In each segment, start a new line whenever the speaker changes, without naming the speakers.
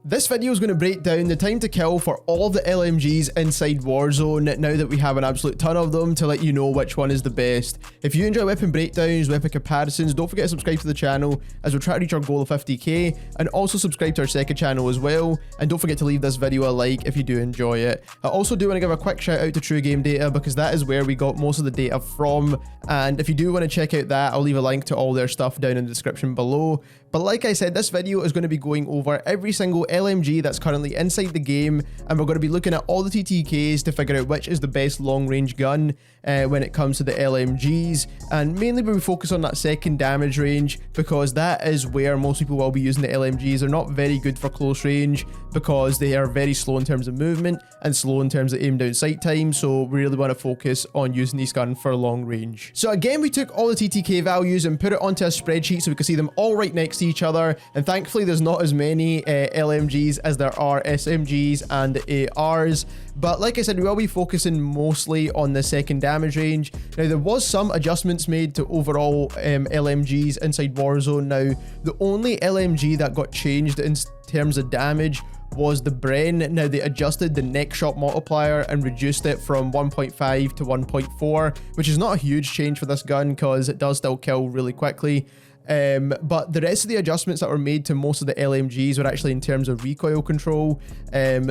This video is going to break down the time to kill for all of the LMGs inside Warzone now that we have an absolute ton of them to let you know which one is the best. If you enjoy weapon breakdowns, weapon comparisons, don't forget to subscribe to the channel as we're trying to reach our goal of 50k, and also subscribe to our second channel as well, and don't forget to leave this video a like if you do enjoy it. I also do want to give a quick shout out to True Game Data because that is where we got most of the data from, and if you do want to check out that, I'll leave a link to all their stuff down in the description below. But like I said, this video is going to be going over every single LMG that's currently inside the game, and we're going to be looking at all the TTKs to figure out which is the best long range gun when it comes to the LMGs, and mainly we focus on that second damage range because that is where most people will be using the LMGs. They're not very good for close range because they are very slow in terms of movement and slow in terms of aim down sight time, so we really want to focus on using these guns for long range. So again, we took all the TTK values and put it onto a spreadsheet so we can see them all right next to each other, and thankfully there's not as many LMGs as there are SMGs and ARs, but like I said, we will be focusing mostly on the second damage range. Now there was some adjustments made to overall LMGs inside Warzone. Now the only LMG that got changed in terms of damage was the Bren. Now they adjusted the neck shot multiplier and reduced it from 1.5 to 1.4, which is not a huge change for this gun because it does still kill really quickly. But the rest of the adjustments that were made to most of the LMGs were actually in terms of recoil control.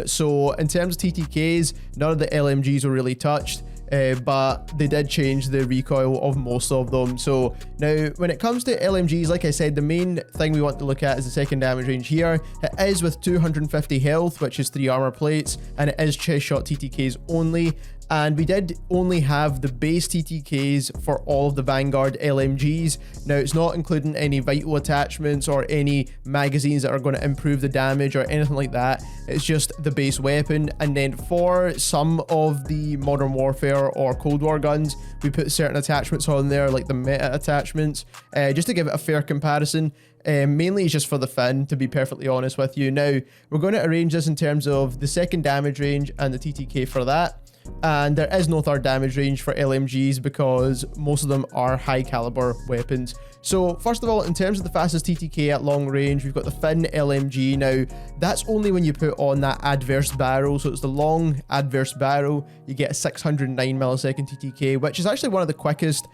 So in terms of TTKs, none of the LMGs were really touched. But they did change the recoil of most of them. So now when it comes to LMGs, like I said, the main thing we want to look at is the second damage range here. It is with 250 health, which is 3 armor plates, and it is chest shot TTKs only. And we did only have the base TTKs for all of the Vanguard LMGs. Now it's not including any vital attachments or any magazines that are going to improve the damage or anything like that. It's just the base weapon. And then for some of the Modern Warfare or Cold War guns, we put certain attachments on there, like the meta attachments, just to give it a fair comparison. Mainly it's just for the fin, to be perfectly honest with you. Now we're going to arrange this in terms of the second damage range and the TTK for that. And there is no third damage range for LMGs because most of them are high caliber weapons. So first of all, in terms of the fastest TTK at long range, we've got the Fin LMG. Now that's only when you put on that adverse barrel, so it's the long adverse barrel. You get a 609 millisecond TTK, which is actually one of the quickest.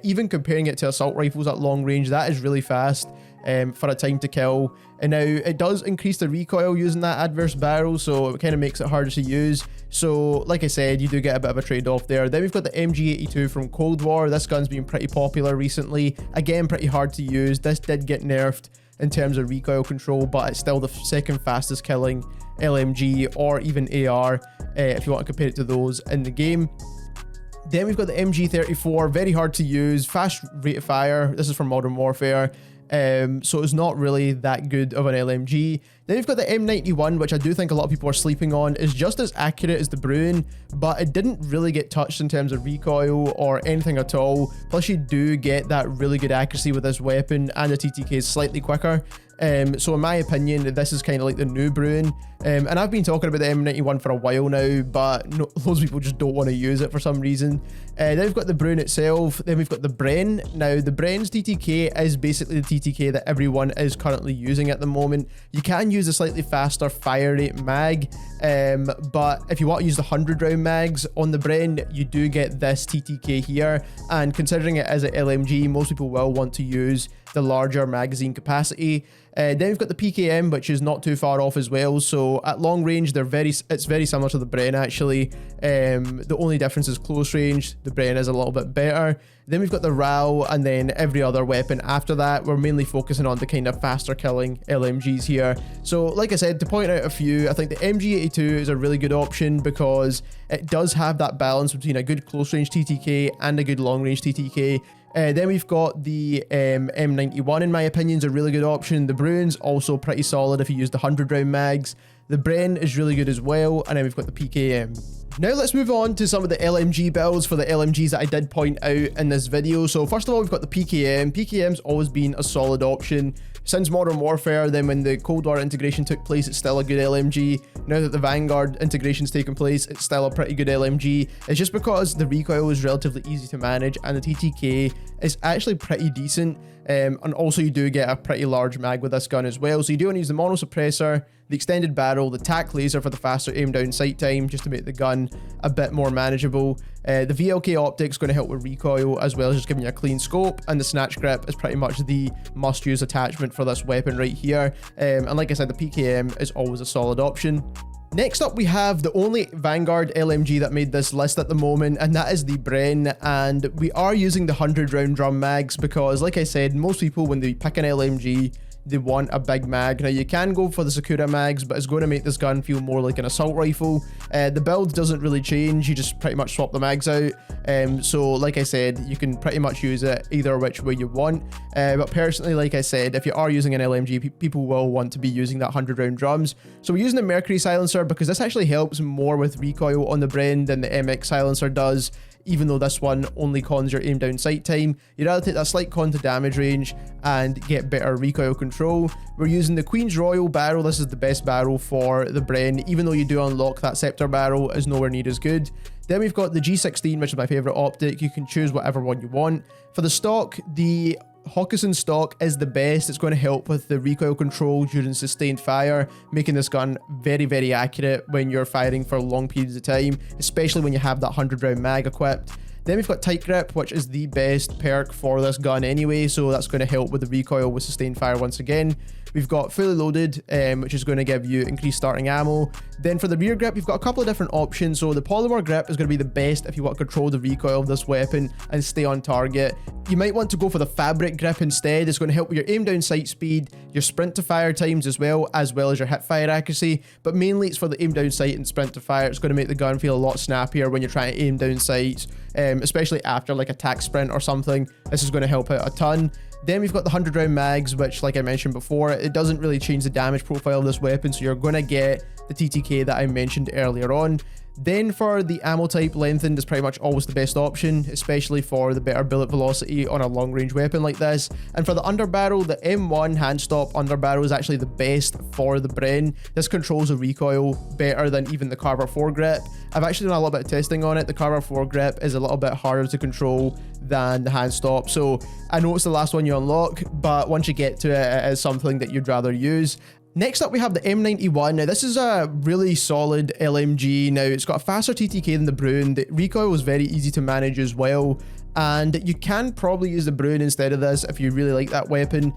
Even comparing it to assault rifles at long range, that is really fast for a time to kill. And now it does increase the recoil using that adverse barrel, so it kind of makes it harder to use. So like I said, you do get a bit of a trade-off there. Then we've got the MG82 from Cold War. This gun's been pretty popular recently. Again, pretty hard to use. This did get nerfed in terms of recoil control, but it's still the second fastest killing LMG or even AR if you want to compare it to those in the game. Then we've got the MG34, very hard to use, fast rate of fire. This is from Modern Warfare, so it's not really that good of an LMG. Then we've got the M91, which I do think a lot of people are sleeping on. It's just as accurate as the BRUEN, but it didn't really get touched in terms of recoil or anything at all. Plus you do get that really good accuracy with this weapon, and the TTK is slightly quicker. So in my opinion, this is kind of like the new BRUEN. And I've been talking about the M91 for a while now, but loads of people just don't want to use it for some reason. Then we've got the BRUEN itself. Then we've got the Bren. Now the Bren's TTK is basically the TTK that everyone is currently using at the moment. You can use a slightly faster fire rate mag, but if you want to use the 100 round mags on the Bren, you do get this TTK here. And considering it as an LMG, most people will want to use the larger magazine capacity. Then we've got the PKM, which is not too far off as well. So at long range, it's very similar to the Bren actually. The only difference is close range. The Bren is a little bit better. Then we've got the grau, and then every other weapon after that. We're mainly focusing on the kind of faster killing LMGs here. So like I said, to point out a few, I think the MG82 is a really good option because it does have that balance between a good close range TTK and a good long range TTK. Then we've got the M91, in my opinion, is a really good option. The BRUEN's also pretty solid if you use the 100 round mags. The Bren is really good as well, and then we've got the PKM. Now let's move on to some of the LMG builds for the LMGs that I did point out in this video. So first of all, we've got the PKM. PKM's always been a solid option since Modern Warfare. Then when the Cold War integration took place, it's still a good LMG. Now that the Vanguard integration's taken place, it's still a pretty good LMG. It's just because the recoil is relatively easy to manage and the TTK is actually pretty decent. And also you do get a pretty large mag with this gun as well. So you do want to use the mono suppressor, the extended barrel, the tac laser for the faster aim down sight time, just to make the gun a bit more manageable. The VLK optic is going to help with recoil, as well as just giving you a clean scope, and the snatch grip is pretty much the must-use attachment for this weapon right here. And like I said, the PKM is always a solid option. Next up, we have the only Vanguard LMG that made this list at the moment, and that is the Bren, and we are using the 100 round drum mags because, like I said, most people when they pick an LMG, they want a big mag. Now you can go for the Sakura mags, but it's going to make this gun feel more like an assault rifle. The build doesn't really change, you just pretty much swap the mags out. So like I said, you can pretty much use it either which way you want. But personally, like I said, if you are using an LMG, people will want to be using that 100 round drums. So we're using the Mercury silencer because this actually helps more with recoil on the Bren than the MX silencer does. Even though this one only cons your aim down sight time, you'd rather take that slight con to damage range and get better recoil control. We're using the Queen's Royal barrel. This is the best barrel for the Bren, even though you do unlock that Scepter barrel, is nowhere near as good. Then we've got the G16, which is my favorite optic. You can choose whatever one you want. For the stock, the Hawkinson stock is the best. It's going to help with the recoil control during sustained fire, making this gun very, very accurate when you're firing for long periods of time, especially when you have that 100 round mag equipped. Then we've got Tight Grip, which is the best perk for this gun anyway, so that's going to help with the recoil with sustained fire once again. We've got Fully Loaded, which is going to give you increased starting ammo. Then for the rear grip, you've got a couple of different options. So the Polymer grip is going to be the best if you want to control the recoil of this weapon and stay on target. You might want to go for the Fabric grip instead. It's going to help with your aim down sight speed, your sprint to fire times as well as your hip fire accuracy. But mainly it's for the aim down sight and sprint to fire. It's going to make the gun feel a lot snappier when you're trying to aim down sights, especially after like a tac sprint or something. This is going to help out a ton. Then we've got the 100 round mags, which like I mentioned before, it doesn't really change the damage profile of this weapon, so you're going to get the TTK that I mentioned earlier on. Then for the ammo type, lengthened is pretty much always the best option, especially for the better bullet velocity on a long range weapon like this. And for the underbarrel, the M1 hand stop underbarrel is actually the best for the Bren. This controls the recoil better than even the Carver foregrip. I've actually done a little bit of testing on it. The Carver foregrip is a little bit harder to control than the hand stop. So I know it's the last one you unlock, but once you get to it, it is something that you'd rather use. Next up, we have the M91. Now, this is a really solid LMG. Now, it's got a faster TTK than the BRUEN. The recoil was very easy to manage as well. And you can probably use the BRUEN instead of this if you really like that weapon,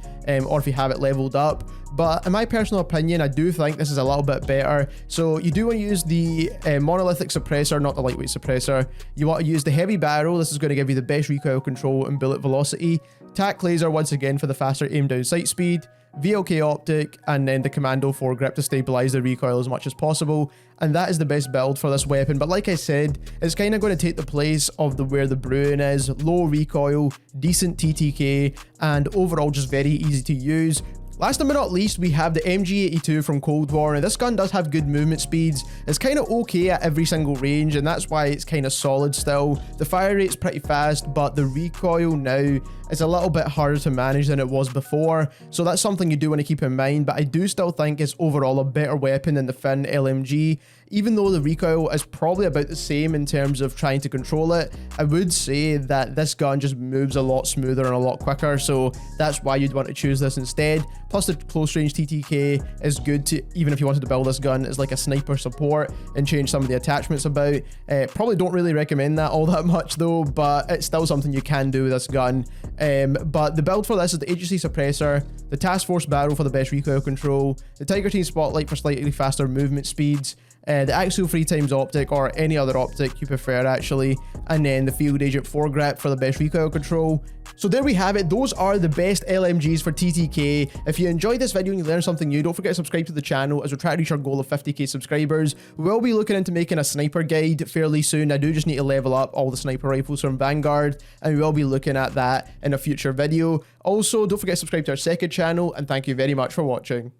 or if you have it leveled up. But in my personal opinion, I do think this is a little bit better. So you do want to use the monolithic suppressor, not the lightweight suppressor. You want to use the heavy barrel. This is going to give you the best recoil control and bullet velocity. Tac laser once again for the faster aim down sight speed. VLK optic, and then the commando foregrip to stabilize the recoil as much as possible. And that is the best build for this weapon. But like I said, it's kind of going to take the place of where the BRUEN is. Low recoil, decent TTK, and overall just very easy to use. Last but not least, we have the MG82 from Cold War. Now, this gun does have good movement speeds. It's kind of okay at every single range, and that's why it's kind of solid still. The fire rate's pretty fast, but the recoil now is a little bit harder to manage than it was before. So that's something you do want to keep in mind, but I do still think it's overall a better weapon than the Finn LMG. Even though the recoil is probably about the same in terms of trying to control it, I would say that this gun just moves a lot smoother and a lot quicker, so that's why you'd want to choose this instead. Plus the close range TTK is good to, even if you wanted to build this gun as like a sniper support and change some of the attachments about. Probably don't really recommend that all that much though, but it's still something you can do with this gun. But the build for this is the agency suppressor, the task force barrel for the best recoil control, the Tiger Team spotlight for slightly faster movement speeds, the axial 3x optic or any other optic you prefer actually, and then the field agent foregrip for the best recoil control. So there we have it. Those are the best LMGs for TTK. If you enjoyed this video and you learned something new, don't forget to subscribe to the channel as we try to reach our goal of 50k subscribers. We will be looking into making a sniper guide fairly soon. I do just need to level up all the sniper rifles from Vanguard, and we will be looking at that in a future video. Also, don't forget to subscribe to our second channel, and thank you very much for watching.